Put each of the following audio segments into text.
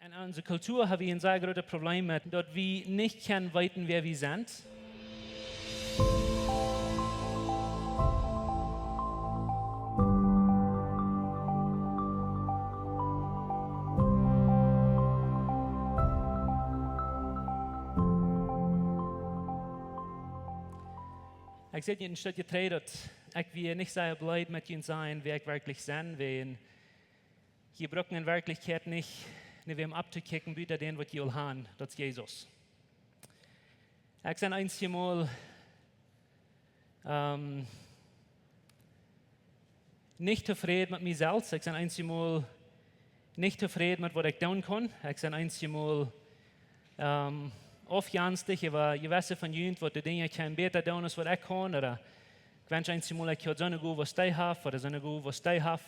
In unserer Kultur haben wir ein sehr großes Problem mit, dass wir nicht kennen weiten, wer wir sind. Ich sehe in Stadt getreten, ich will nicht sehr blöd mit ihnen sein, wer ich wirklich bin, weil wir brauchen in Wirklichkeit nicht wem abzukicken, bitte den, was ihr haben, das ist Jesus. Ich bin einzig mal nicht zufrieden mit mir selbst, ich bin einzig mal nicht zufrieden mit was ich tun kann, ich bin einzig mal aufjanstig, aber ich weiß von jemand, was die Dinge kann besser tun, als was ich kann, oder ich wünsche einzig mal, ich habe so eine gute, was ich habe, oder so eine gute, was ich habe.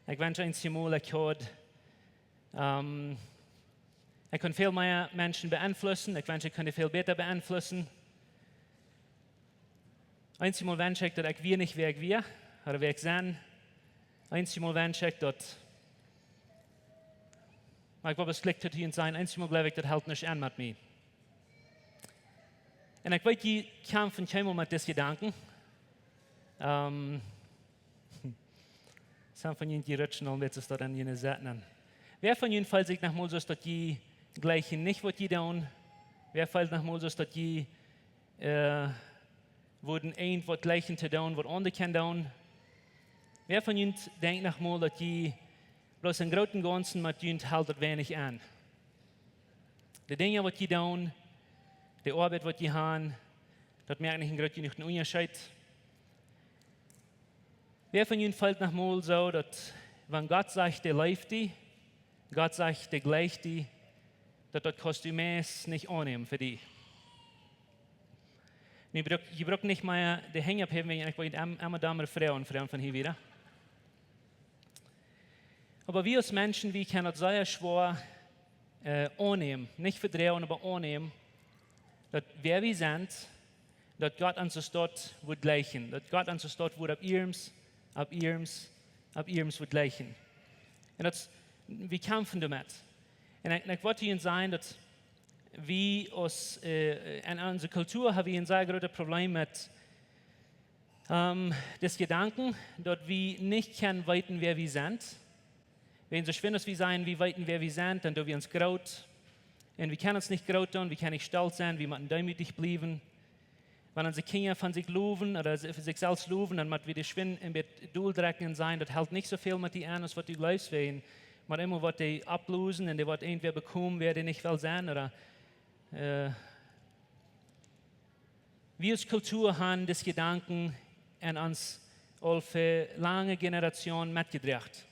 Ich wünsche einzig mal, ich kann viel mehr Menschen beeinflussen. Ich wünsche, ich könnte viel besser beeinflussen. Einzig mal wünsche ich, dass ich wir nicht, wer ich wir, oder wer ich sein. Einzig mal wünsche ich, dass ich glaube, es liegt hier sein. Einzig mal glaube ich, das hält nicht an mit mir. Und ich weiß, die kämpfen kein mit diesen Gedanken. Some von Ihnen, die rutschen und jetzt ist das dann jene Seiten. Wer von Ihnen fällt sich nach mal so, dass die gleichen nicht, was die tun? Wer fällt nach mal so, dass die wurden irgendwas gleichen zu tun, was andere können tun? Wer von Ihnen denkt nach mal, dass die bloß im Großen und Ganzen mit ihnen haltet wenig an? Die Dinge, was die tun, die Arbeit, was die haben, das merkt nicht in großen Unterschied. Wer von Ihnen fällt nach mal so, dass wenn Gott sagt, der läuft die, Gott sagt, der gleicht die, dass das Kostüm nicht annehmen für die. Ich brauche nicht mehr die Hänge abheben, wenn ich bei immer Damen Frauen von hier wieder. Aber wir als Menschen, wir können das sehr schwer annehmen, nicht verdrehen, aber annehmen, dass wer wir sind, dass Gott uns das dort wird gleichen, dass Gott uns das dort wird ab ihrem wird gleichen. Und das, wir kämpfen damit. Und ich wollte Ihnen sagen, dass wir in unserer Kultur haben wir ein sehr großes Problem mit des Gedanken, dass wir nicht kennen weiten, wer wir sind. Wenn so schön ist, wir sein, wie weiten, wer wir sind, dann tun wir uns graut. Und wir können uns nicht graut tun, wir können nicht stolz sein, wir müssen demütig bleiben. Wenn unsere Kinder von sich loben oder sich selbst loben, dann müssen wir die Schwinn im Duldrecken sein, das hält nicht so viel mit dir an, als was du glaubst, weil man immer was die ablösen und die was irgendwer bekommen, wer die nicht will sein, oder wir als Kultur haben das Gedanken an uns all für lange Generationen mitgebracht.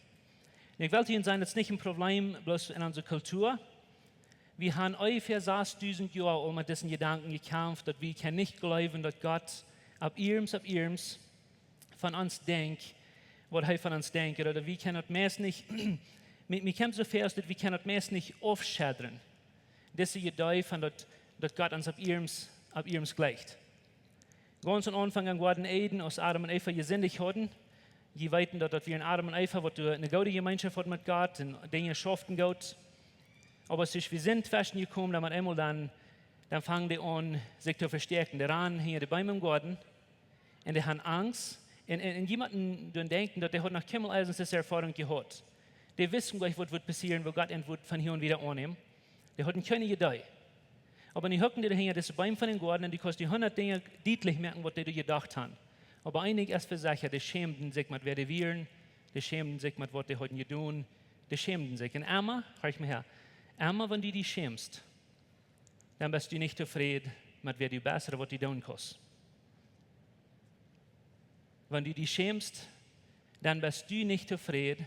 Ich will Ihnen sagen, das ist nicht ein Problem bloß in unserer Kultur. Wir haben ungefähr 6.000 Jahre mit diesen Gedanken gekämpft, dass wir nicht glauben, dass Gott ab ihrem von uns denkt, was er von uns denkt. Oder wir können das nicht, wir kämpfen so fest, dass wir das meist nicht aufschädern. Diese Idee von, dass Gott uns ab ihrem gleicht. Ganz am Anfang an Gott Eden, aus Adam und Eva gesündigt hatten, die weiten, dass wir in Adam und Eva eine gute Gemeinschaft hatten mit Gott und Dinge schafften Gott. Aber wir sind festgekommen, dass man einmal dann fangen die an, sich zu verstärken. Die ran hier die Bäume im Garten und die haben Angst. Und jemanden denken, dass der hat nach Kimmeleisen diese Erfahrung gehabt. Die wissen gleich, was wird passieren, wo Gott wird von hier und wieder annehmen. Die hatten keine Idee. Aber die hocken die dahinter, diese Bäume von den Garten und die kosten die 100 Dinge deutlich merken, was die gedacht haben. Aber einige erst für Sachen, die schämten sich mit, wer die wählen, die schämten sich mit, was die heute tun, die schämten sich. Und einmal, hör ich mal her, einmal, wenn du dich schämst, dann bist du nicht zufrieden mit, wer du bist oder was du tun kannst. Wenn du dich schämst, dann bist du nicht zufrieden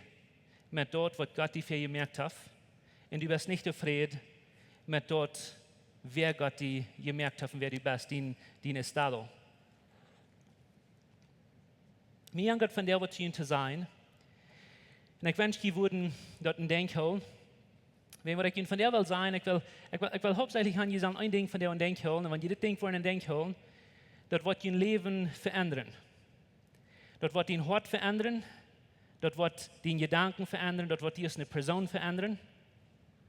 mit dort, was Gott dir für gemerkt hat. Und du bist nicht zufrieden mit dort, wer Gott dir gemerkt hat und wer du bist, dein Estado. Mir angehört von der, was zu sein. Und ich wünsche, die würden dort ein Denkholen. Wenn wir von der will sein, ich will hauptsächlich an sagen, ein Ding von der ein Denkholen. Und wenn die das Ding wollen, ein Denkholen, dort wird dein Leben verändern. Dort wird dein Hort verändern. Dort wird dein Gedanken verändern. Dort wird dir eine Person verändern.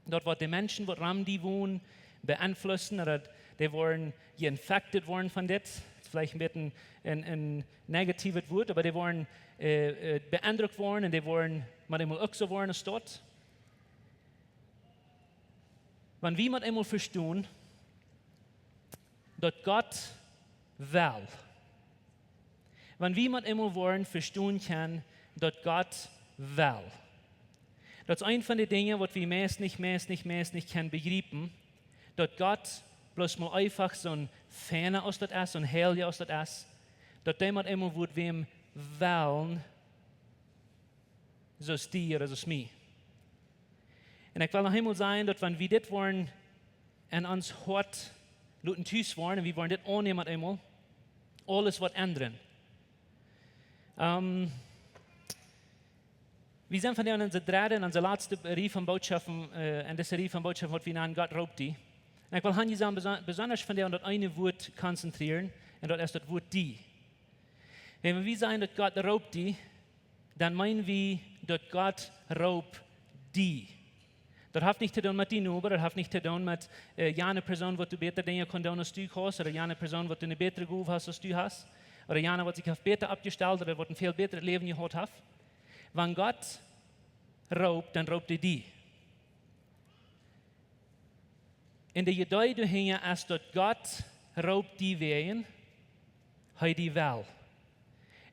Dort wird die Menschen, die ram die wohnen, beeinflussen oder die wollen geinfektet worden von das. Vielleicht ein bisschen ein negatives Wort, aber die wollen beeindruckt worden und die wollen manchmal auch so worden als dort. Wenn wir einmal verstehen, dass Gott will, wenn wir einmal wollen verstehen können, dass Gott will. Das ist ein von den Dingen, was wir meist nicht können begreifen, dass Gott bloß mal einfach so ein Ferner aus das ist, so ein Heilige aus das ist, dass jemand einmal wird wem wollen, so ist dir oder so ist mir. Und ich will noch einmal sagen, dass wenn wir das wollen, an uns hart lassen tüß wollen, und wir wollen das annehmen einmal, alles wird ändern. Wir sind von der unsere dritte und unsere letzte Reihe von Botschaften, und diese Reihe von Botschaften, die wir nennen, Gott raubt die. Und ich will hier sagen, besonders von der und das eine Wort konzentrieren, und das ist das Wort die. Wenn wir sagen, dass Gott raubt die, dann meinen wir, dass Gott raubt die. Das hat nicht zu tun mit dir nur, das hat nicht zu tun mit einer Person, die du besser Dinge kann als du hast, oder einer Person, die du eine bessere Beruf hast, als du hast, oder einer, die sich besser abgestellt oder die ein viel besseres Leben gehabt hat. Wenn Gott raubt, dann raubt er die. In der Idee dahinter ist, dass Gott raubt die wehen, hat die will.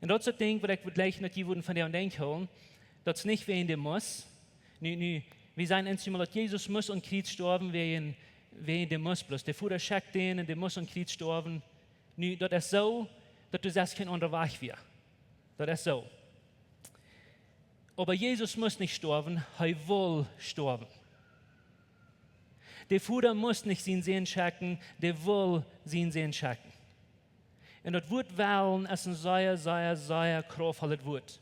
Und das ist das Ding, was ich gleich noch die von der Denken holen, dass es nicht wehen der muss. Wir sagen einmal, dass Jesus muss und Kreuz sterben, wehen der muss bloß. Der Vater schickt den und der muss und Kreuz sterben. Das ist so, dass du sagst, kein anderer Weg wäre. Das ist so. Aber Jesus muss nicht sterben, er will sterben. Der Vater muss nicht sein Sehen schicken, der will sein Sehen schicken. Und das Wort wählen ist ein sehr kraftvolles Wort.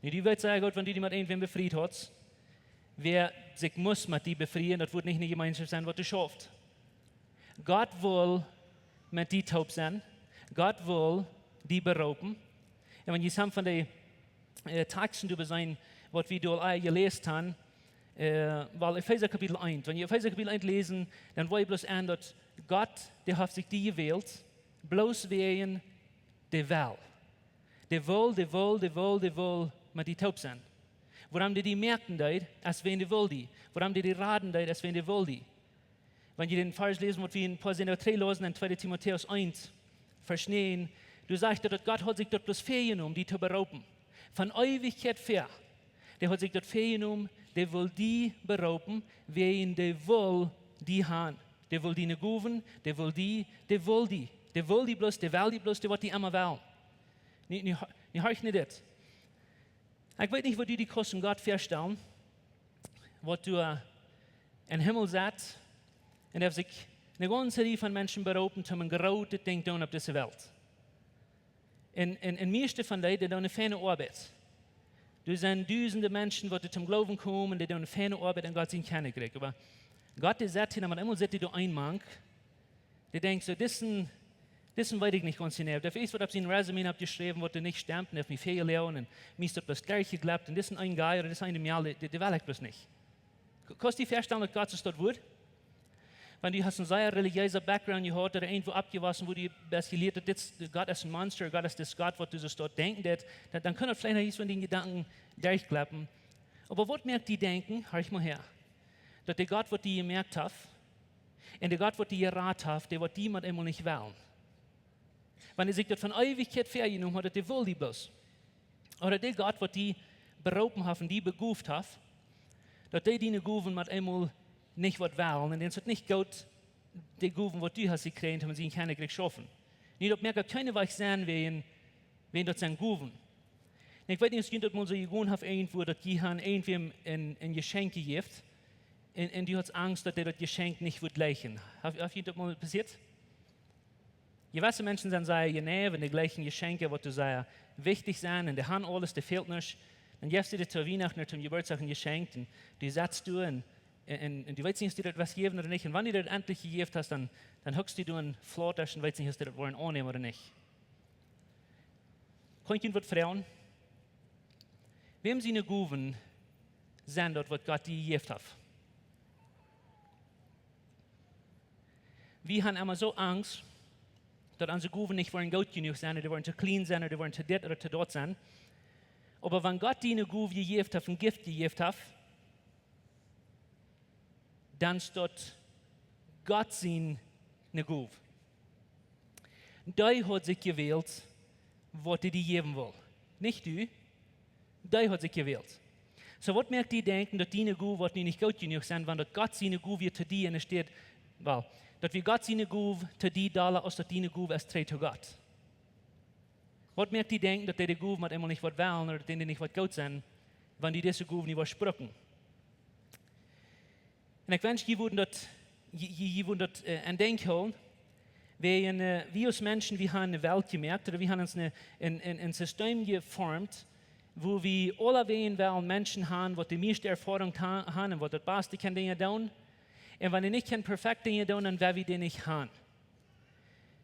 Die wird sagen, Gott, wenn die mit irgendwem befreit hat, wer sich muss mit die befreien, das wird nicht eine Gemeinschaft sein, was du schaffst. Gott will mit die taub sein, Gott will die berauben. Und wenn ihr sam von den Texten über sein, was wir da gelesen haben, weil Epheser Kapitel 1, wenn ihr Epheser Kapitel 1 lesen, dann wollt ihr bloß an, dass Gott, der hat sich die gewählt, bloß wegen der Wahl. Der will mit die taub sein. Woran die merken, als wenn die will die. Woran die raten, als wenn die will die. Wenn ihr den Vers lesen, was wir in Paulus 3 lesen, in 2 Timotheus 1, verstehen, du sagst, dass Gott hat sich dort bloß genommen, die zu berauben. Von Ewigkeit her. Der hat sich dort genommen, der will die berauben, wen der will die haben. Der will die nicht geben, der will die. Der will die bloß, der will die bloß, der wird die immer wählen. Nicht nicht das. Ich weiß nicht, wo die Kosten Gott feststellen, wo du in den Himmel setzt und er sich eine ganze Reihe von Menschen berauben, um ein gerautet Ding tun auf dieser Welt. In meisten von denen, die tun eine feine Arbeit. Du sind Tausende Menschen, die zum Glauben kommen, die tun eine feine Arbeit und Gott sie kennengelernt. Aber Gott, der sagt ihnen, immer sagt, du ein Mann, der denkt so, das weiß ich nicht ganz genau. Der ist, was sie in Resümee abgeschrieben, was du nicht stimmt, und auf mich fehlgelernt, und mir ist das Gleiche geklappt, und das ist ein Geil, oder das ist ein Mal, der will ich bloß nicht. Kannst du dir vorstellen, dass Gott es dort wird? Wenn du hast einen sehr religiösen Background gehört, oder irgendwo abgewaschen, wo du best gelehrt hast, Gott ist ein Monster, Gott ist das Gott, was du so dort denken, dann können vielleicht nicht von den Gedanken durchklappen. Aber was merkt die denken? Hör ich mal her. Dass der Gott, was die gemerkt hat, und der Gott, was die geraten hat, der wird die mit einmal nicht wählen. Wenn er sich das von Ewigkeit vergenommen hat, der will die bloß. Oder der Gott, was die berauben haben, die beguft haben, dass die nicht guven mit einmal nicht was wählen. Und dann ist es nicht gut, die guven, was du hast gekriegt, haben sie in keine Krieg schaffen. Nicht, ob mir keine Weich sein, wen das sein guven. Ich weiß nicht, es gibt mal so gewohnt haben irgendwo, dass die haben irgendwem ein Geschenk gegeben, und du hast Angst, dass der das Geschenk nicht wird gleichen. Hat das mal passiert? Gewisse Menschen sind sehr genau, wenn die gleichen Geschenke, was du sehr wichtig sind, und die haben alles, der fehlt nicht. Dann gibst du dir zu Weihnachten oder zum Geburtstag ein Geschenk, und die setzt du und du weißt nicht, ob du dir das geben oder nicht. Und wenn du dir das endlich gegeben hast, dann huckst du einen Flottisch und weißt nicht, ob du das wollen annehmen oder nicht. Kein wird Frauen. Wem sie eine Guven sind, dort, was Gott die gegeben hat. wir haben immer so Angst, dass unsere Guven nicht wollen gut genug sein, die wollen zu clean sein, oder die wollen zu dit oder zu dort sein. Aber wenn Gott die eine Guve gegeben hat, ein Gift gegeben hat, dann steht Gott sein eine Guve. Der hat sich gewählt, was die geben will. Nicht du, der hat sich gewählt. So, was merkt die denken, dass die eine Guve, die nicht gut genug sind, wenn Gott seine Guve zu dir und es steht, well, dass wir Gott seine Guve zu dir da als dass die eine Guve es trägt zu Gott. Was merkt die denken, dass die Guve mit einmal nicht was wollen oder dass die nicht was gut sind, wenn die diese Guve nicht was sprechen. Und ich wünsche, ihr würdet das an Denk holen, wir als Menschen, wir haben eine Welt gemerkt, oder wir haben uns ein System geformt, wo wir alle wollen Menschen haben, die die meiste Erfahrung haben und die das beste Dinge tun. Und wenn die nicht perfekt Dinge tun, dann werden wir die nicht haben.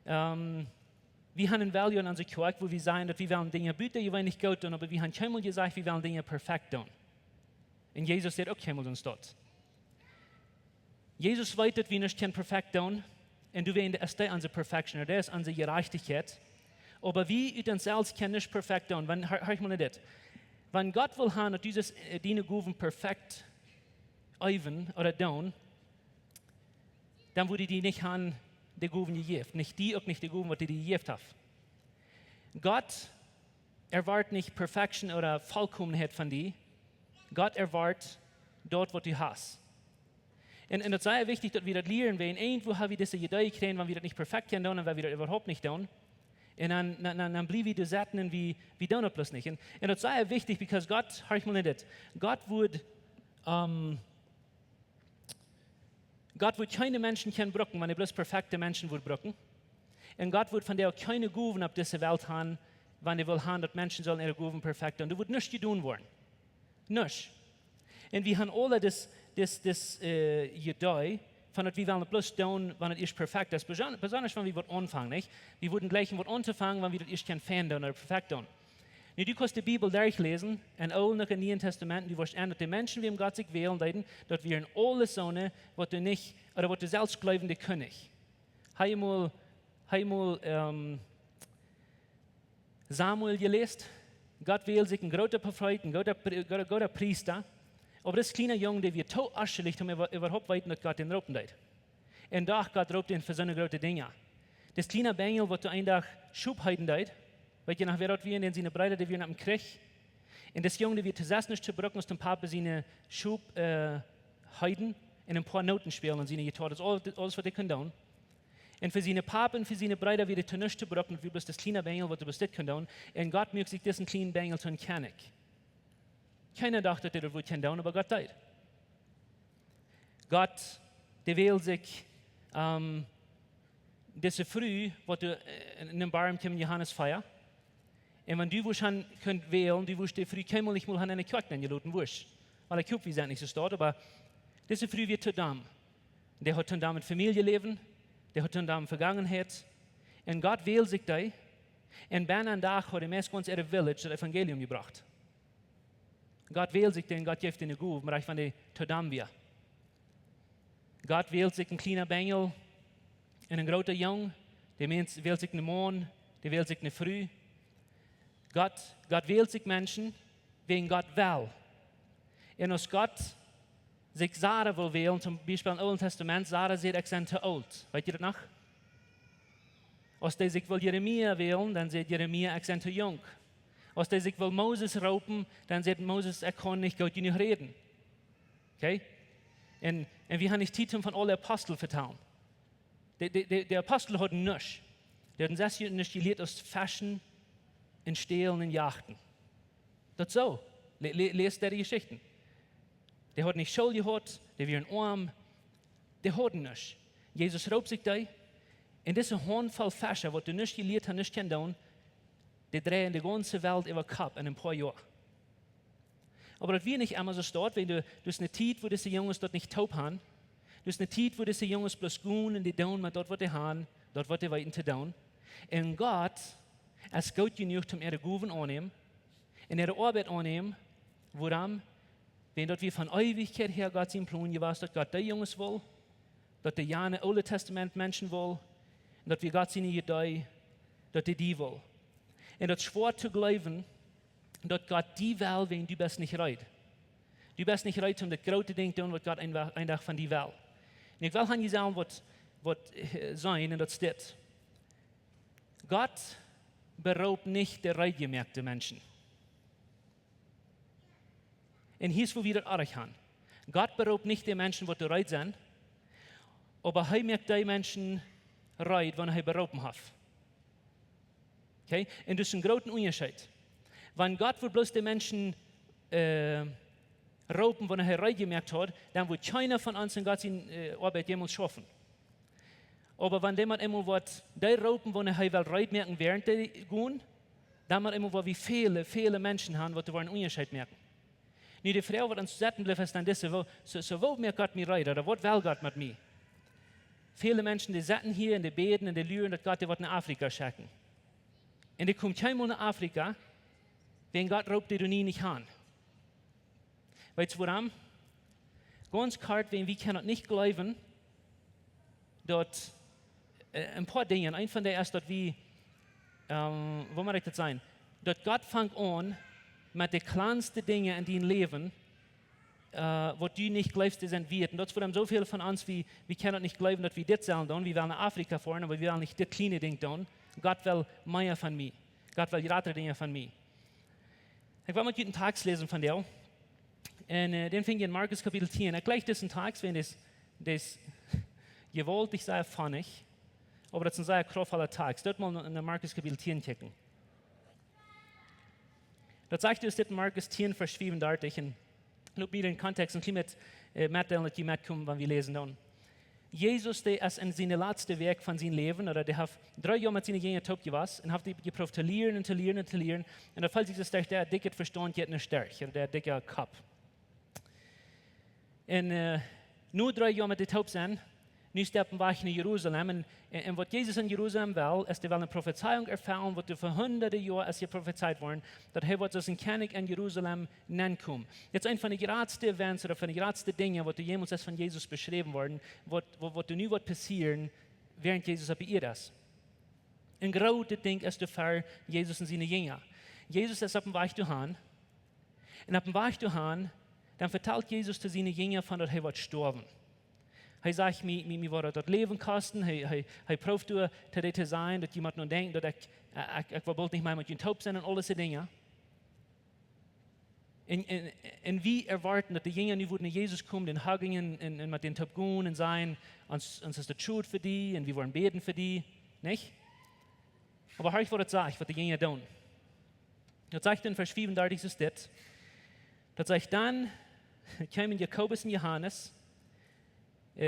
Wir haben ein Value in unserer Kjoakj, wo wir sagen, dass wir wollen Dinge bieten, die wollen nicht gut tun, aber wir haben keinmal gesagt, wir wollen Dinge perfekt tun. Und Jesus sagt auch keinmal uns dort. Jesus weiß, dass wir nicht perfekt tun, und du willst, das ist unsere Perfektion, das ist unsere Gerechtigkeit. Aber wir in uns selbst können nicht perfekt tun. Hör ich mal nicht. Wenn Gott will haben, dass diese Guven perfekt üben oder tun, dann würde die nicht haben, die Guven gegeben. Nicht die, auch nicht die Guven, die gegeben haben. Gott erwartet nicht Perfektion oder Vollkommenheit von dir. Gott erwartet dort, was du hast. Und das ist sehr wichtig, dass wir das lernen, weil irgendwo haben wir diese Idee gekriegt, wenn wir das nicht perfekt können, dann werden wir das überhaupt nicht tun. Und dann bleiben wir das und wir tun das bloß nicht. Und das ist sehr wichtig, weil Gott, hör ich mal nicht, Gott würde keine Menschen können brücken, wenn er bloß perfekte Menschen würde brücken. Und Gott würde von der auch keine Guven auf dieser Welt haben, wenn er will haben, dass Menschen sollen ihre Guven perfekt tun. Du würdest nichts tun wollen. Nichts. Und wir haben alle das Idee, von dass wir wollen bloß tun, wenn es perfekt ist. Besonders, wenn wir anfangen, nicht? Wir würden gleich anfangen, wenn wir das kein Fan tun oder perfekt tun. Nu, du kannst die Bibel durchlesen, in Alten und Neuen Testamenten, du wirst an, dass die Menschen, die Gott sich wählen, dass wir in alle Sonne, was du nicht, oder was du selbst glaubende König. Einmal Samuel gelesen, Gott wählt sich ein großer Prophet, ein großer Priester, aber das kleine Junge, der wird so aschelig, um überhaupt weiten, dass Gott den roten hat. Und doch Gott robt ihn für so eine große Dinge. Das kleine Bengel, was du einen Tag Schub heiden hat, weil je nach wer dort wir in seine Breite, die wir nach dem Krieg. Und das Junge, der wird zuerst nicht zu brücken, aus dem Papa seine Schub heiden und ein paar Noten spielen und seine Gitarre. Das ist alles, was die können tun. Und für seine Papa und für seine Breite wird er nicht zu brücken, und wir bloß das kleine Bengel, was du bloß das können tun. Und Gott möchte sich diesen kleinen Bengel zu kennen. Keiner dachte, dass er das tun, aber Gott tat. Gott, der will sich diese Früh, was du in dem Baum kommen, Johannes feiern. Und wenn du schon könnt wählen, du wirst die Früh keinmal nicht mal an eine Kjoakj angeladen wirst. Weil ich glaube, wir sind nicht so dort, aber diese Früh wird zu Damm. Der hat dann mit Familienleben, der hat dann Vergangenheit. Und Gott wählt sich da. Und bei einem Tag hat er meist ganz ihre Village das Evangelium gebracht. Gott wählt sich den, Gott gibt ihn eine Guve, aber ich fand die zu Damm wir. Gott wählt sich ein kleiner Bengel und ein großer Jung, der wählt sich einen Mond, der wählt sich eine Früh. Gott wählt sich Menschen, wegen Gott will. Und als Gott sich Sarah will wählen, zum Beispiel im Alten Testament, Sarah sagt, ich bin zu alt. Weißt ihr das noch? Als der sich will Jeremia wählen, dann sagt Jeremia, ich bin zu jung. Als der sich will Moses rauben, dann sagt Moses, er kann nicht gut genug reden. Okay? Und wir haben nicht Titel von allen Aposteln vertrauen. Der Apostel hat nichts. Der hat das nicht gelehrt aus Fashion, in Stehlen, in Jachten. Das ist so. Lest die Geschichten. Der hat nicht Schuld gehabt, der wird arm. Der hat nichts. Jesus raubt sich da. In dieser Handvoll Fasche, was du nicht gelehrt hast, nicht kennen, die drehen die ganze Welt über den Kopf in ein paar Jahren. Aber das wird nicht immer so dort, weil du hast eine Zeit, wo diese Jungs dort nicht taub haben. Du hast eine Zeit, wo diese Jungs bloß gehen und die tun mit dort, was die haben, dort, was die weiten zu tun. Und Gott, es gut genug, um ihre Guven annehmen, in ihre Arbeit annehmen, woran, wenn dort wir von Ewigkeit her Gott sein Plan gewusst hat, Gott die Jungs will, dat de jane Oude Testament Menschen wil, en dat we Gott seine Gedei, dat die wil. En dat schwor te geloven, dat Gott die wil, wen du best niet rijdt. Du best niet rijdt om dat grote ding te doen, wat Gott een dag van die wil. En ik wil aan je zeggen wat zijn, en dat staat. Gott beraubt nicht der reitgemerkte Menschen. En hier ist, wo wir das auch haben. Gott beraubt nicht die Menschen, die reit sind, aber er merkt die Menschen reit, wenn er berauben hat. Okay? Und das ist ein großer Unterschied. Wenn Gott will bloß die Menschen rauben, wenn er reit gemerkt hat, dann wird keiner von uns in Gott seine Arbeit jemals schaffen. Aber wenn jemand immer wird, die rauben, wenn er will reit merken, während die gehen, dann wird immer wie viele Menschen haben, die einen Unterschied merken. Nu, die Frau, die uns zetten blijft, is dan deze, so wo mir Gott mir reit, oder wat will Gott mit mir? Viele Menschen, die sitzen hier und die beten und die lügen, dass Gott die was in Afrika schicken. Und die kommen keinmal nach Afrika, wenn Gott raubt, die du nie nicht haben. Weißt du warum? Ganz klar, wenn wir können nicht glauben, dass ein paar Dinge, ein von der ist, dass wir, wo mag ich das sein? Dass Gott fängt an, mit den kleinsten Dingen in deinem Leben, wo du nicht glaubst, die sind wird. Und das wird so viele von uns, wir können nicht glauben, dass wir das sollen tun. Wir wollen nach Afrika fahren, aber wir wollen nicht das kleine Ding tun. Gott will mehr von mir. Gott will andere Dinge von mir. Ich will mal einen Text lesen von dir. Und den fing ich in Markus Kapitel 10. Ich gleich diesen Text, wenn das gewollt, ich sage funnig, aber das ist ein sehr kraftvoller Text. Dort mal in Markus Kapitel 10 checken. Dat zegt dus dit Markus 10, vers 34. En loop mir den Kontext en klimat metdelen dat je metkomt, wanneer we lezen dan. Jezus, der ist in zijn laatste werk van zijn leven, oder der hat 3 Jahre mit seinen Jüngern top gewas und hat die geprobt zu lernen und zu lernen und zu lernen. Und da fällt sich das der dicke Verstand jetzt nicht stark, oder der dicke Kopf. Und nur 3 Jahre mit der top sein, nu steppen wir nach Jerusalem. Und was Jesus in Jerusalem will, ist, er will eine Prophezeiung erfahren, was vor hunderten Jahren als prophezeit worden, dass er wird als ein König in Jerusalem nennen. Jetzt ein von den geradsten Events oder von den geradsten Dingen, was jemals von Jesus beschrieben worden, was nu wird passieren, während Jesus bei ihr ist. Ein großes Ding ist für Jesus und seine Jünger. Jesus ist auf dem Weg zu Han. Und auf dem Weg zu Han, dann vertelt Jesus zu seinen Jüngern von, dass er wird sterben. Hij zegt, mir wordt dat leven kosten. Hij proeft door te zijn, dat iemand nu denkt dat ik wil niet meer met je top zijn en alles die dingen. En wie erwarten dat de jingen nu naar Jezus komen en huggen en met den top gaan en zijn, ons is de schuld voor die en we worden beten voor die, niet? Maar hör ich, wat het zegt, wat de jingen doen. Dat zegt in vers 34 is dit. Dat zegt dan, kwamen Jakobus en Johannes,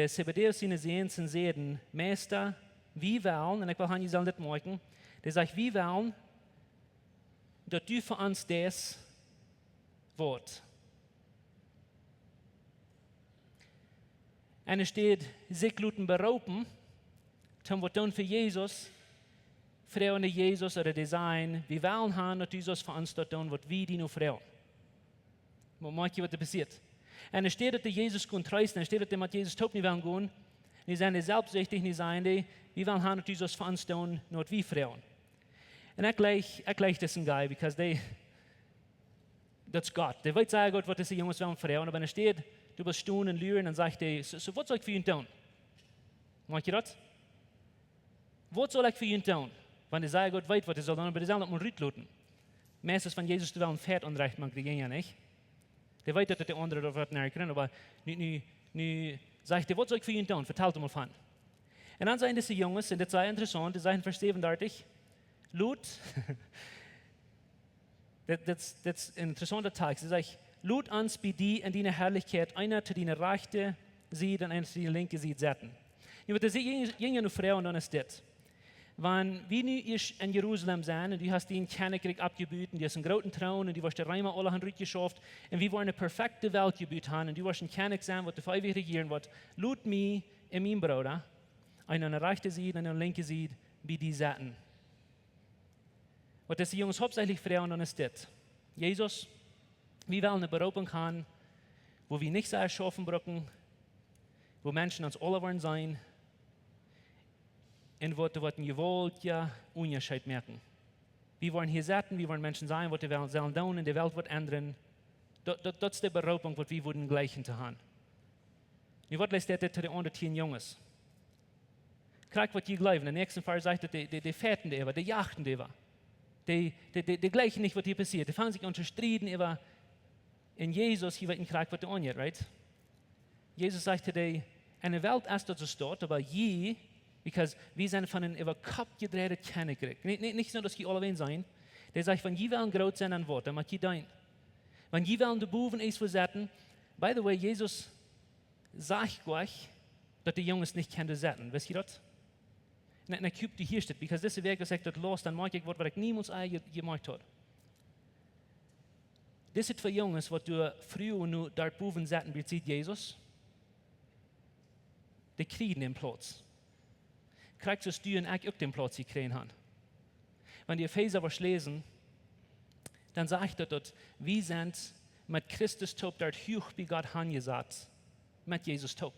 Zebedeus seine Sehens und Seden, Meister, wie wollen, und ich will han je dit merken, der sagt, wie wollen, dass du für uns das Wort. Und es steht, sich luten berauben, zum was tun für Jesus, Frauen Jesus oder Design, wie wollen han, dass Jesus für uns dort tun, was wir die nur Frauen. Man merkt, was da passiert. Und es steht, dass Jesus gut treisten, es steht, dass die mit Jesus top nicht wollen gehen, die sind selbstsüchtig, nicht sein, die wollen haben, dass Jesus für uns tun, nur wie Frauen. Und ich gleich das ein Guy, because das ist Gott. Der weiß sehr gut, was diese Jungs wollen Frauen, aber wenn es steht, du bist stehen und lügen, dann sagt er, so was soll ich für ihn tun? Merkt ihr das? Was soll ich für ihn tun? Wenn er sehr gut weiß, was er soll tun, aber die sollen nicht mal rütteln. Meistens, wenn Jesus will ein Pferd anreicht, mag die Gänger nicht. Der weiß, dass der andere da wird nachkriegen, aber nu sagt er, was soll ich für ihn tun? Vertelt mal von. Und dann sagen diese Jungs, und das sei interessant, die sagen vers 37, Lut, das ist ein interessanter Text, sie sagt, Lut uns bei dir in deiner Herrlichkeit, einer zu deiner Rechte sieht und einer zu deiner Linke sieht, setzen. Nu, wat de Jünger und Frauen dann ist das. Wenn wir nu in Jerusalem sind und du hast den Königreich abgebüht und du hast einen großen Thron und du wirst die Reimer alle haben geschafft und wir wollen eine perfekte Welt gebüht haben und du wirst ein König sein, was du für ewig regieren wird, lud mich und mein Bruder, einer an der rechten Seite und einer an der linken Seite, bei die Seiten. Was das die Jungs hauptsächlich Frauen dann ist das. Jesus, wir wollen eine Berufung haben, wo wir nicht sehr schaffen brauchen, wo Menschen uns alle wollen sein, und wo die gewollt ja Unterschied merken. Wir wollen hier sitzen, wir wollen Menschen sein, was wir sollen tun, in der Welt wird ändern. Das ist die Berufung, was wir würden gleichen zu haben. Nu wat leest dit zu den anderen 10 Jungs? Kijk wat je gelooft. In de nächsten Vers sagt die Fetten über, die Jachten über. Die gleichen nicht, was hier passiert. Die fangen sich an zu streiten über in Jesus, hier wird ein Krieg, was der angeht, right? Jesus sagte, in der Welt ist das so steht, aber je, because wir sind von einem über Kopf gedrehten Kerne gekriegt. Nicht nur, dass die alle sein. Der sagt, wenn je wollen groß sein an Wort, dann macht je dein. Wenn je wollen die Buben ist versetzen, by the way, Jesus sagt euch, dass die Jungs nicht können setzen. Wisst ihr das? Und ich habe die hier steht, because diese Weg gesagt hat, los, dann mache ich was ich niemals gemacht habe. Diese 2 Jungs, was du früher und nu dort Buben setzen, bezieht Jesus, die kriegen den Platz. Kriegst du Stüren auch den Platz, die kriegen haben. Wenn die Epheser was lesen, dann sagt er dort, wir sind mit Christus top dort hoch bei Gott angesagt, mit Jesus top.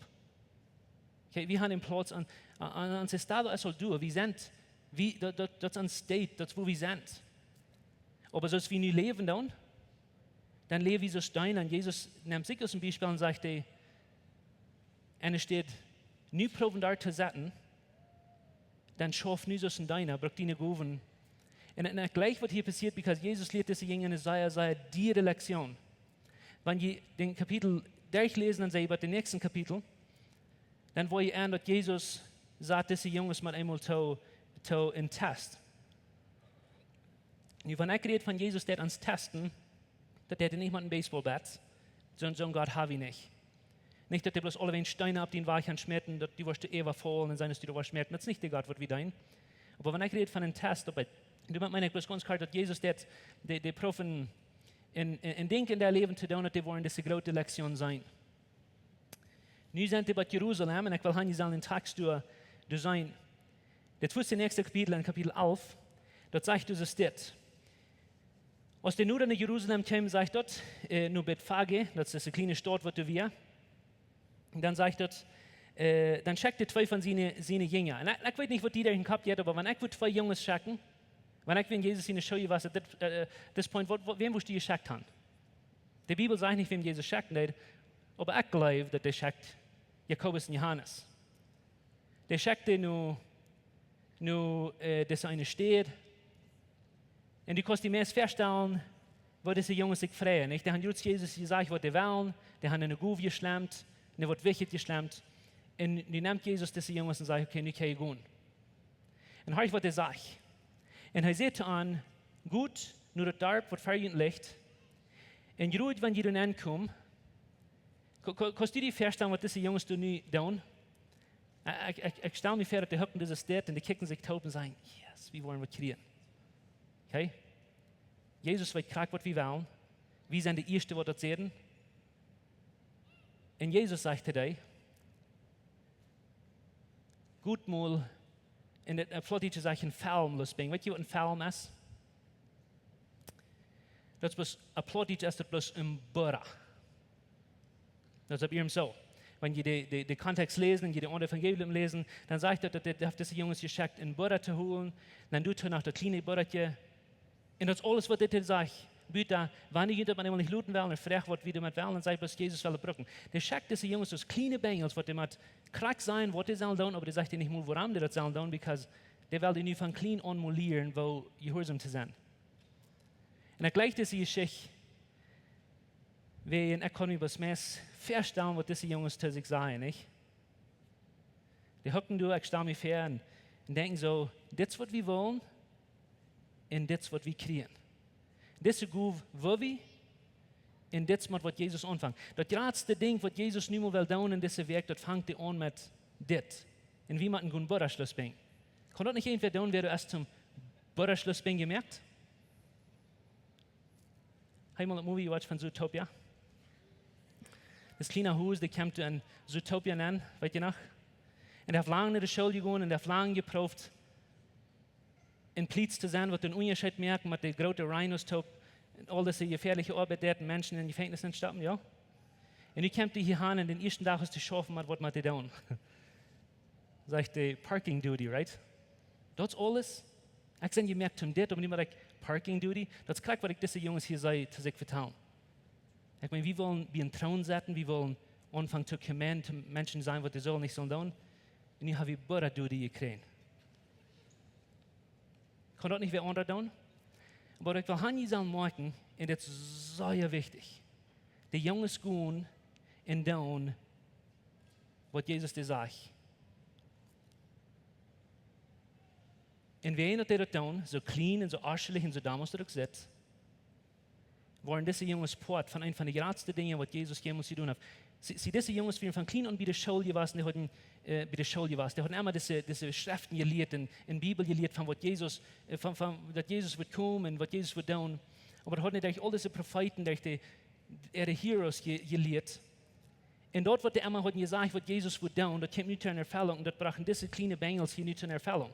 Okay, wir haben den Platz an das Estado es soll du, wir sind, das ist ein State, das wo wir sind. Aber so wie wir leben dann leben wir so Stein an. Jesus nimmt sich als ein Beispiel und sagt, und es steht, nie proben dort zu setzen, dann schaff nie so ein Deiner, braucht die eine Goven. Und gleich was hier passiert, because Jesus lehrt diese Jünger, sei die Lektion. Wenn ihr den Kapitel durchlesen, dann seht ihr den nächsten Kapitel, dann wo ihr an, dass Jesus sagt, diese Jungs mal einmal zu in Test. Und wenn ich rede von Jesus, der ans Testen, dass der nicht mal ein Baseballbat, sondern so ein Gott habe ich nicht. Nicht, dass der bloß alle Steine ab den Weichen schmerzen, dass die wirst du Eva fallen und seines die du schmerzen. Das ist nicht der Gott, was wir dein. Aber wenn ich rede von einem Test, du meine ich bloß ganz klar, dass Jesus der Profen in Denken der Leben zu tun, dass die wollen, dass die große Lektion sein. Nu sind wir bei Jerusalem und ich will hier den Text sein. Das ist das nächste Kapitel, in Kapitel 11, dort sagt es das. Als der nur in Jerusalem kam, sagt dort, nur Bethphage, das ist eine kleine Stadt, wo wir. Und dann sagt dort, dann schickt er 2 von seinen Jüngern. Und ich weiß nicht, was die da in den Kopf hat, aber wenn ich 2 Jungs schicken, wenn ich Jesus in der Schule was, das Point, wem musst du geschickt haben? Die Bibel sagt nicht, wem Jesus schickt hat, aber ich glaube, dass der schickt Jakobus und Johannes. Der schickte nur, dass eine steht. Und du kannst die meist feststellen, wo diese Jungs sich freuen. Die haben Jesus gesagt, was die wollen, die haben eine Guve geschlemmt, und wird wichtig geschlemmt. Und du nimmst Jesus diese Jungs und sagt, okay, nu kann ich gehen. Und hör ich, was er sagt. Und er sagt an, gut, nur das Darb wird verjüngt. Und ruhig, wenn ihr dann ankommt, kannst du dir vorstellen, was diese Jungs nu tun? Ich stelle mir vor, dass die hocken diese Stadt und die kicken sich taub und sagen, yes, wir wollen was kriegen. Okay? Jesus weiß gerade, was wir wollen. Wir sind die Ersten, die das sehen. Und Jesus sagte dir, gut mal, in der Flottiche sagt ein Psalm losbringen. Weißt du, was ein Psalm ist? Das ist bloß, ein Flottiche ist das bloß ein Burrasch. Das ist eben so. Wenn ihr den Kontext lesen, und ihr den Evangelium lesen, dann sagt er, dass diese Jungs geschickt, einen Burrasch zu holen, dann tut er nach der kleinen Burrasch. Und das ist alles, was er sagt. Bitte, wenn die Jünger nicht looten wollen, und fragt, was wir damit wollen, dann sagt, was Jesus will brücken. Der schickt diese Jungs aus kleinen Bengels, was die mit krank sein, was die sollen tun, aber der sagt nicht mal, warum die das sollen tun, because der will die nicht von klein an mal lernen, wo gehorsam zu sein. Und ich gleich diese Geschichte, wie ich kann mir was mehr verstehen, was diese Jungs zu sich sagen, nicht? Die hocken durch, ich stelle mir vor und denken so, das ist, was wir wollen, und das ist, was wir kriegen. Das ist gut, wo wir, und das ist, was Jesus anfängt. Das größte Ding, was Jesus nicht mehr will tun in diesem Werk, das fängt er an mit das. Und wie man einen guten Burrasch bringen. Kann das nicht irgendwer tun, wer du erst zum Burrasch bringen gemerkt? Einmal ein Movie watch von Zootopia. Das kleine Haus, das kommt in Zootopia an, weißt du noch? Und er hat lange in die Schule gegangen und er hat lange geprüft, in Pliz zu sein, was den Unterschied merken mit der großen Rhinos-Top und all diese gefährliche Arbeit, die Menschen in Gefängnissen stoppen, ja? Und ich kommt hier hin und den ersten Tag ist zu schaffen, was man tun. Sagt die Parking Duty, right? Das alles. Ich sehe, ihr merkt schon das, aber nicht mehr Parking Duty. Das ist was ich diese Jungs hier sei, zu sich vertrauen. Ich meine, wir wollen wie einen Thron setzen, wir wollen anfangen zu kommen, zu Menschen sein, was sie sollen, nicht sollen tun. Und ich habe Burrasch Duty gekriegt. Kann das nicht wer andere tun? Aber ich will Hanni sagen, merken, und das ist sehr wichtig. Die Jungs gehen und tun, was Jesus dir sagt. Und wer einer das tun, so clean und so arschelig und so damals zurücksetzt, waren diese Jungs Port von einem von den größten Dingen, was Jesus jemals zu tun hat. Sie diese Jungs waren von klein und bei der Schule gewesen, die hatten immer diese Schriften gelehrt, in der Bibel gelehrt, von was Jesus, dass Jesus wird kommen und was Jesus wird tun. Aber da hatten nicht all diese Propheten, die Heroes gelehrt. Und dort wird immer gesagt, was Jesus wird tun, das kommt nicht in Erfüllung, und das brachten diese kleinen Bengels hier nicht in Erfüllung.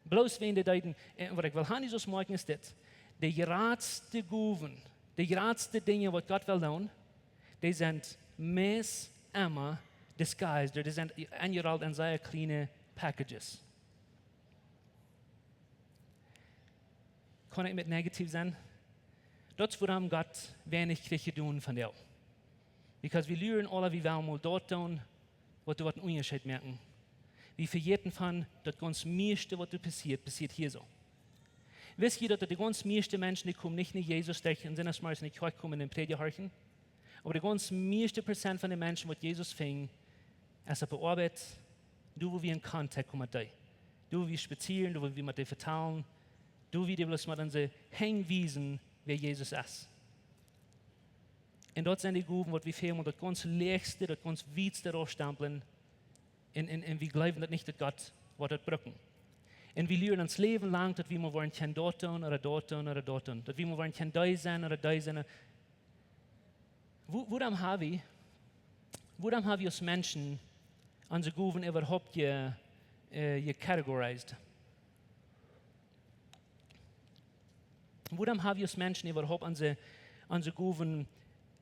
Bloß wenn die deuten, was ich will haben, so morgen ist das, die geradste Guven, die geradste Dinge, was Gott will tun, die sind meist immer disguised, die sind angerollt in sehr kleine Packages. Kann ich mit negativ sein? Das woran Gott wenig kriegt tun von dir. Because wir lernen alle, wie wir mal dort tun, was du einen Unterschied merken. Wir vergessen von, das ganz meiste, was passiert hier so. Wisst ihr, dass die ganz meisten Menschen, die kommen nicht in Jesus, die in seiner Smarts nicht kommen in den Prediger horchen? Aber die ganz meiste Prozent von den Menschen, die Jesus fing, ist auf der Arbeit, du, wo wir in Kontakt kommen mit dir. Du, wo wir spazieren, du, wo wir mit dir vertellen, du, wie die bloß mit uns hinweisen, wer Jesus ist. Und dort sind die Gruppen, wo wir fehlen, das ganz Leichtste, das ganz Weitste rausstempeln. Und wir glauben das nicht, dass Gott was das brücken. Und wir lernen uns Leben lang, dass wir mal wollen, kein dort tun oder dort tun oder dort tun. Dass wir mal wollen, kein da sein oder da sein. Woran haben wir als Menschen unsere Gruppen überhaupt gekategorisiert? Woran haben wir als Menschen überhaupt unsere Gruppen,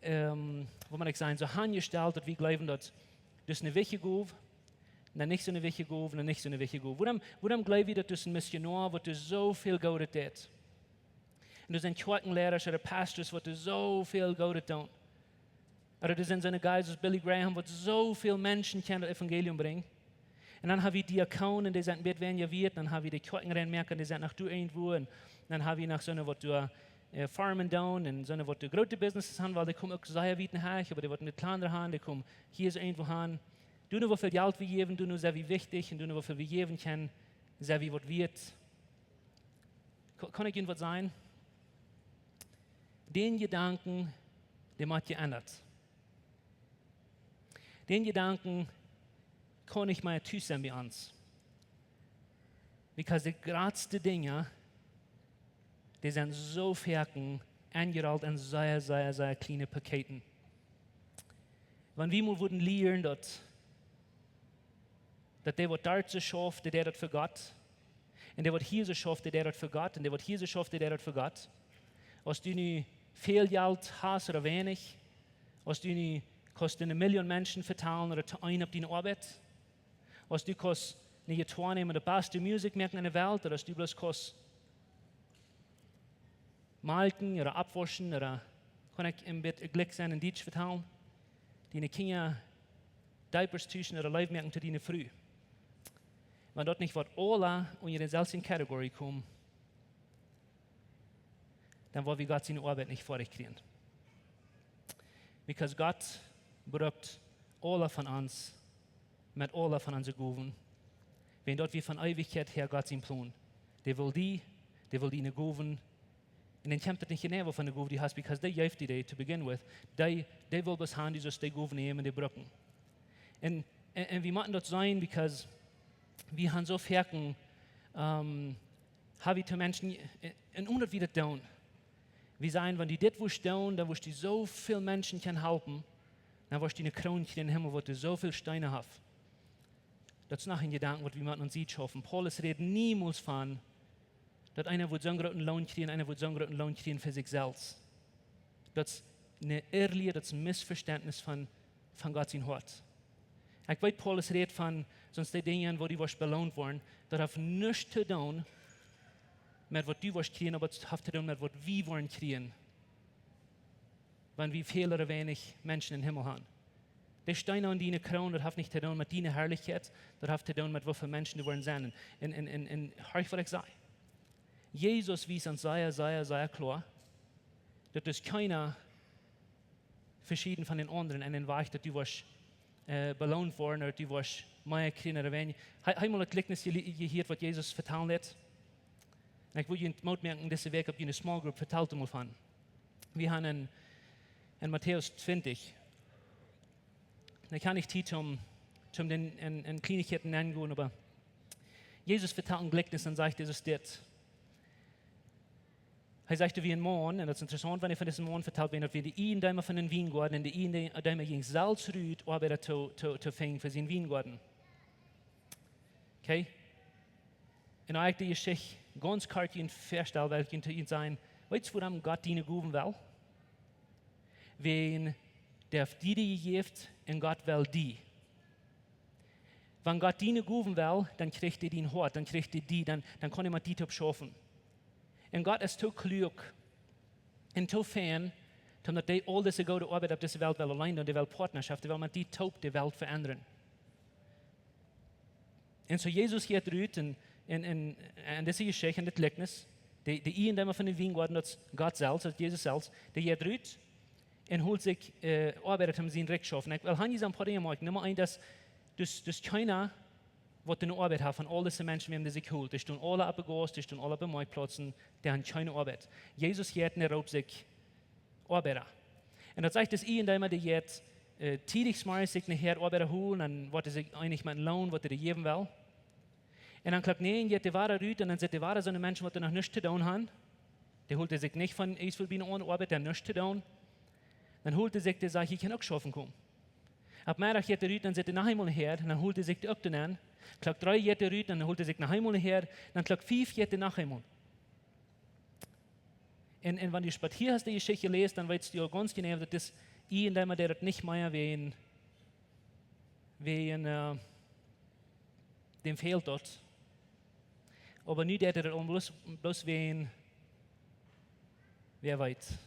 wo man nicht sagen, so angestellt, dass wir glauben, dass das eine wichtige Gruppe, dann nicht so eine wichtige Gruppe, dann nicht so eine wichtige Gruppe. Woran glauben wir, dass das ein Missionar, was so viel Geld tut? Und das sind Kirchenlehrer oder Pastors, was so viel Geld tun. Oder das sind so eine Guys, Billy Graham, was so viele Menschen das Evangelium bringen. Und dann haben wir Diakonen, die sind mit wenn ihr wird, dann haben wir die Kirchenrennmerker, die sind nach du irgendwo, und dann haben wir nach so eine, was du Farmen down, und so eine, was du große Businesses haben, weil die kommen auch sehr weit nach, aber die wollen nicht kleinere haben, die kommen hier so irgendwo hin. Du nur, wie viel Geld wir geben, du nur sehr wie wichtig, und du nur, wie viel wir geben können, sehr wie was wird. Kann ich Ihnen was sagen? Den Gedanken, der macht geändert. Den Gedanken kann ich mal tüßen bei uns. Weil die größten Dinge, die sind so fertig, angerollt in sehr, sehr, sehr kleine Paketen. Wenn wir mal würden lernen, dass der, was dort so schafft, der das für Gott, und der, was hier so schafft, der das für Gott, und der, was hier so schafft, der das für Gott. Was du nicht viel Geld hast oder wenig, was du nicht kannst du 1 Million Menschen verteilen oder ein auf deine Arbeit, was du kannst nicht zwei nehmen, die beste Musik machen in der Welt, oder was du bloß kannst malken oder abwaschen, oder kann ich ein bisschen Glück sein in Deutsch verteilen, deine Kinder Diapers tüchen oder Leib merken zu deine Früh. Wenn dort nicht was alle unter den selben Kategorie kommen, dann wollen wir Gott seine Arbeit nicht fertig kriegen. Because Gott braucht alle von uns, mit alle von unseren Gaben. Wenn dort wir von Ewigkeit her Gott seinen Plan, der will die eine Gaben, und dann kommt das nicht genau von der Gaben, die hast, because die hilft dir to begin with. Die will bis haben, die Gaben nehmen und die brauchen. Und wir machen das sein, because wir haben so fertig, haben wir zu Menschen, und ohne wie das tun. Wir sagen, wenn die das tun, dann wirst du so viele Menschen helfen, dann wirst du eine Krone in den Himmel, wo du so viele Steine hast. Das ist noch ein Gedanke, was wir mit uns sieht schaffen. Paulus redet niemals von, dass einer wird so einen großen Lohn kriegen, einer wird so einen großen Lohn kriegen für sich selbst. Das eine Irrlehre, das Missverständnis von Gott sein Hort. Ich weiß, Paulus redet von sonst die Dinge, wo die was belohnt worden, das hat nichts zu tun mit was du was kriegen, aber es hat zu tun mit was wir wollen kriegen. Wenn wir viel oder wenig Menschen im Himmel haben. Die Steine an deine Krone, das hat nicht zu tun mit deiner Herrlichkeit, das hat zu tun mit was für Menschen die wollen sein. Und hör was ich sage. Jesus wies uns sehr klar, dass es keiner verschieden von den anderen in den Weg, dass du was belohnt worden oder du was mehr kriegen oder weniger. Einmal ein Gleichnis gehört, was Jesus vertellen hat. Und ich will Ihnen merken, diese Weg habe ich in einer Small Group vertelt einmal von. Wir haben in Matthäus 20, da kann ich die zum den in Kleinigkeiten nennen, aber Jesus vertellt ein Gleichnis und sagt, das ist das. Er sagte wie ein Mann, und das ist interessant, wenn ich von diesem Mann vertellt bin, dass wir die einen Dämer von den Weingarten und die einen Dämer gegen Salzrüd arbeiten zu finden für seinen Weingarten. Okay? Und eigentlich die Geschichte ganz klar Ihnen feststellen, weil ich Ihnen sagen, weißt du, woran Gott Ihnen geben will? Wenn der die gibt, und Gott will die. Wenn Gott Ihnen geben will, dann kriegt ihr den Hort, dann kriegt ihr die, dann kann jemand die schaffen. Und Gott ist zu klug und zu fern, dass die all diese gute Arbeit auf dieser Welt will allein und die will Partnerschaft, die will mit die Taub die Welt verändern. Und so Jesus geht raus in diese Geschichte, in das Gleichnis, die einen, die von den Weingarten, das Gott selbst, das Jesus selbst, der geht raus und holt sich Arbeit, um seinen Recht schaffen. Ich will hier ein paar Dinge machen. Nummer eins, dass keiner, was eine Arbeit hat von all diesen Menschen, die sich holt. Die stehen alle auf der Gas, die stehen alle auf den Marktplätzen, die haben keine Arbeit. Jesus geht nicht auf sich Arbeiter. Und das sagt, dass jemand, der jetzt tätig mal sich nachher Arbeiter holen, und was er sich eigentlich mit einem Lohn, was er geben will. Und dann klappt nein, jetzt die Ware rüht, und dann sind die Ware so eine Menschen, die noch nichts zu tun haben. Der holt sich nicht von Eisverbienen ohne Arbeit, der nichts zu tun. Dann holt er sich, der sagt, ich kann auch schaffen kommen. Ab Mittag geht er rüht, dann sind er noch einmal her, und dann holt er sich die Ökten an. Klok 3 geht er rüht, dann holt er sich noch einmal her, dann Klok 5 geht er noch einmal. Und wenn du spazier hast, die Geschichte lest, dann weißt du auch ganz genau, dass das jemand, der das nicht mehr wegen dem fehlt dort. Aber nicht der das bloß wegen, wer weiß,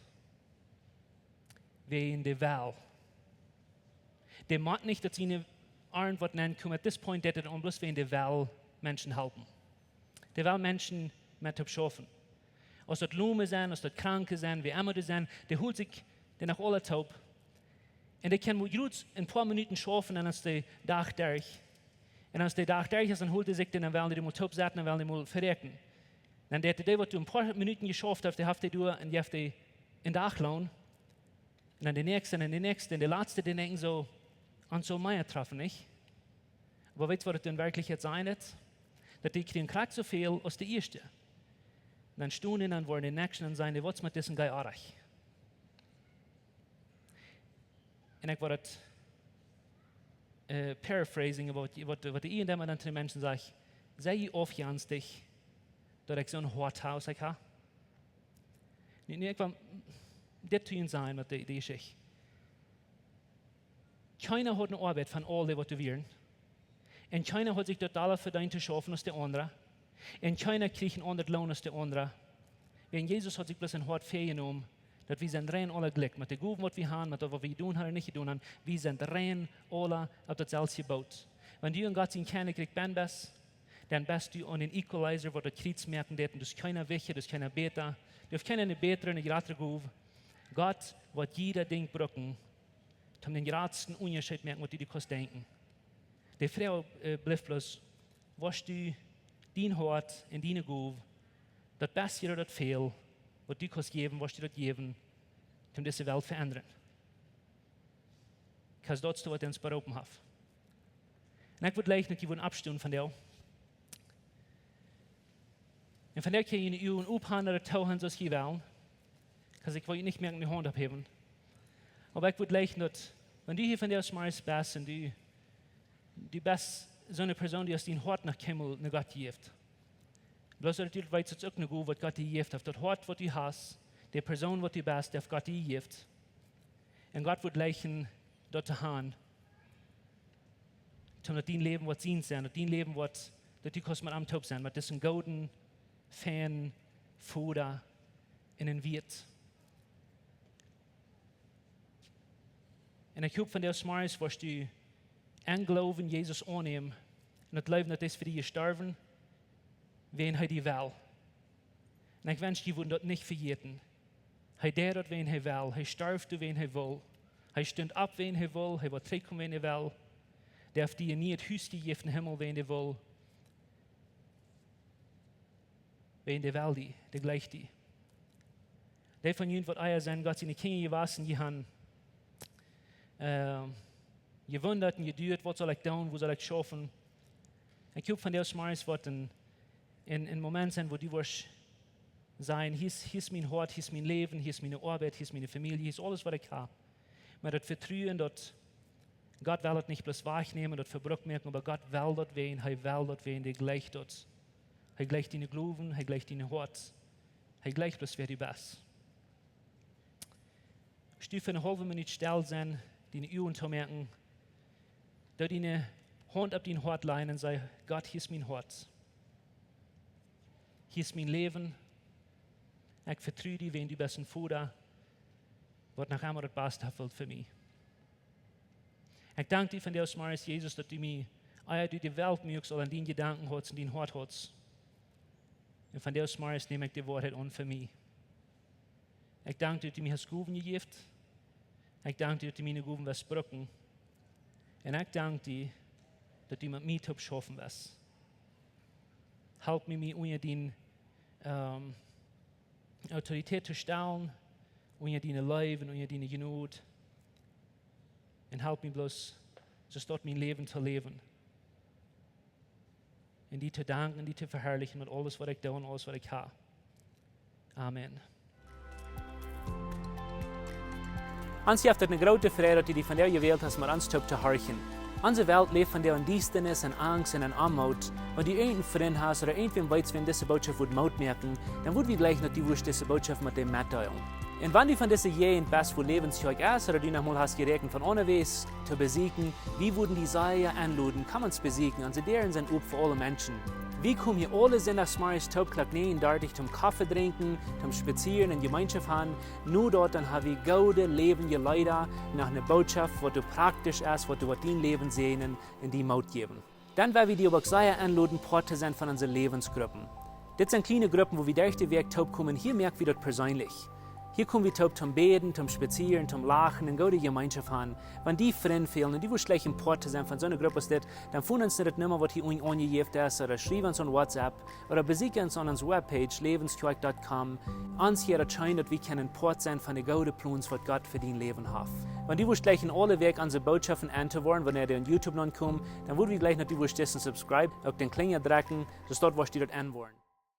wegen der Wahl. Der mag nicht, dass sie irgendwas nennen können. At this point, der das bloß wegen der Wahl Menschen helfen. Der Wahl Menschen mit schaffen. Als das Lume sind, als das Kranke sind, wie immer das sind, der holt sich den nach alle taub. Und der kann gut in ein paar Minuten schaffen, dann ist der Tag durch. Und als der Tag durch ist, dann holt er sich den, dann will er mal taub sein, dann will er mal verrecken. Dann der was du ein paar Minuten geschafft hast, der hat er durch und der hat er in Tag lohn. Und dann der nächste, und der letzte, die denken so, an so mehr treffen, nicht? Aber weißt du, was das in Wirklichkeit sein wird? Dass die kriegen gerade so viel als der erste. Und dann stehen sie, dann wollen die nächsten und sagen, was mit diesem Geil arach? Und ich war das paraphrasing, was die dann zu den Menschen sagt, sei ich aufjanstig, dass ich so ein Horthaus habe. Ich war, das zu ihnen sein mit der Geschichte. Keiner hat eine Arbeit von all dem, was du willst. Und keiner hat sich total verdient zu schaffen als der andere. Und keiner kriegt einen anderen Lohn als der andere. Wenn Jesus hat sich bloß ein Hort genommen, dass wir sind rein alle Glück. Mit der Guben, was wir haben, mit dem, was wir tun haben oder nicht tun haben, wir sind rein alle auf das Salz gebaut. Wenn du in Gott sein Kernekrieg bist, dann bist du an den Equalizer, wo du Kreuz merken wird, und das ist keiner Wicher, das ist keiner Beter. Du hast keine bessere, eine gerade Guben. Gott wird jeder Ding brücken, um den geradsten Unterschied merken, was die kannst denken. Die Frau bleibt bloß, was du dein Hort in deine Guben, das Beste oder das Fehl, was du kannst geben, was du das geben, um diese Welt zu verändern. Because das ist, was uns berufen hat. Und ich würde gleich noch einen Abstand von dir. Und von der kann ich Ihnen aufhören oder tauchen, so ich will. Because ich will nicht mehr in die Hand abheben. Aber ich würde gleich noch, wenn du hier von der Schmerz bist und du bist so eine Person, die aus deinem Hort nach Himmel nach Gott gibt. Bloß dass du weißt, dass es auch nicht gut, was Gott dir gibt, auf das Hort, was du hast, die Person, was du bist, die Gott dir gibt. Und Gott wird leichen dort zu haben. Zum dat dein Leben wat zien zijn, dat dein Leben wat, dat die kost met am top zijn, met diesen gouden, fan, Fuder in een Wirt. En ik hoop van der Smaris, was du aangeloven Jezus aannemen, en het leven dat is voor die gestorven, wen hij die wel. En ik wens je woorden dat niet vergeten. Hij deed dat wen hij wil, hij sterfde wen hij wil, hij stond op wen hij wil, hij wordt terugkomen wen hij wil. Darf die nie het huis die in Himmel wen hij wil. Wen hij wil die, de gleich die. Die van jullie wat eier zijn, Gott, in de Kinge gewassen, die han gewundert en geduurd, wat zal ik doen, wo zal ik schaffen. Ik hoop van der Smaris wat in moment zijn, wo die was zijn, hier is mijn hart, hier is mijn leven, hier is mijn arbeid, hier is mijn familie, hier is alles wat ik heb. Maar dat vertrouwen, dat Gott will das nicht bloß wahrnehmen, das verbrucht merken, aber Gott will das wen, er will das wen, der gleicht das. Er gleicht deine Glauben, er gleicht deine Hort, er gleicht bloß wer du bist. Steh für eine halbe Minute still sein, deine Augen zu merken, da deine Hand auf dein Hort leihen und sei, Gott, hier ist mein Hort. Hier ist mein Leben. Ich vertraue dir, wenn du bist ein Vater, was nach einmal das Beste erfüllt für mich. Ich danke dir von der Smaris, Jesus, dass du mir durch die Welt mögst, an deinen Gedanken hast und dein Hort hast. Und von der Smaris nehme ich die Wahrheit an für mich. Ich danke dir, dass du mir hast Guben gegeben. Ich danke dir, dass du meine Guben wirst brücken. Und ich danke dir, dass du mit mir schaffen wirst. Help mir unter deine Autorität zu stellen, unter deine Leben, unter deine Genut. Und help mir bloß, so dort mein Leben zu leben. Und die zu danken, die zu verherrlichen mit alles, was ich tue und alles, was ich habe. Amen. Ons heeft het een grote vrede dat die van der gewählt hast, maar ons te horchen. Onze Welt leeft van der Undienstenis en Angst en Armut. Wenn du einen Freund hast oder irgendwem weißt, wenn diese Botschaft wird Maut merken, dann wird wir gleich noch die Wurst diese Botschaft mit dem mitteilen. Und wenn du von dieser Jehen bist, wo Läwens Kjoakj ist, oder du noch mal hast gerechnet von unterwegs zu besiegen, wie würden die Seier anluden, kann man es besiegen, und sie deren sind up für alle Menschen. Wir kommen hier alle sind nach Smaris Topklak nehmen, dort zum Kaffee trinken, zum Spazieren in Gemeinschaft haben. Nur dort dann haben wir gute Leben Leute nach einer Botschaft, was du praktisch ist, was du mit dein Leben sehen und die Maut geben. Dann werden wir die aber sehr anladen, Porte sind von unseren Lebensgruppen. Das sind kleine Gruppen, wo wir durch den Weg taub kommen. Hier merken wir das persönlich. Hier kommen wir taub zum Beten, zum Spazieren, zum Lachen und gute Gemeinschaft haben. Wenn die Freunde fehlen und die wo schlecht im Porte sind von so einer Gruppe, dann finden uns nicht mehr, was hier angegeben ist, oder schreiben uns an WhatsApp, oder besuchen uns an unserer Webpage, läwenskjoakj.com. Uns hier erscheint, dass wir können Port sein von den guten Plänen, was Gott für dein Leben hat. Wenn die wo gleich in alle Weg unsere Botschaften anzuhören, wenn ihr auf YouTube noch kommt, dann würden wir gleich noch die wo subscribe, auf den Klinger drücken, so dort, was die dort anwollen.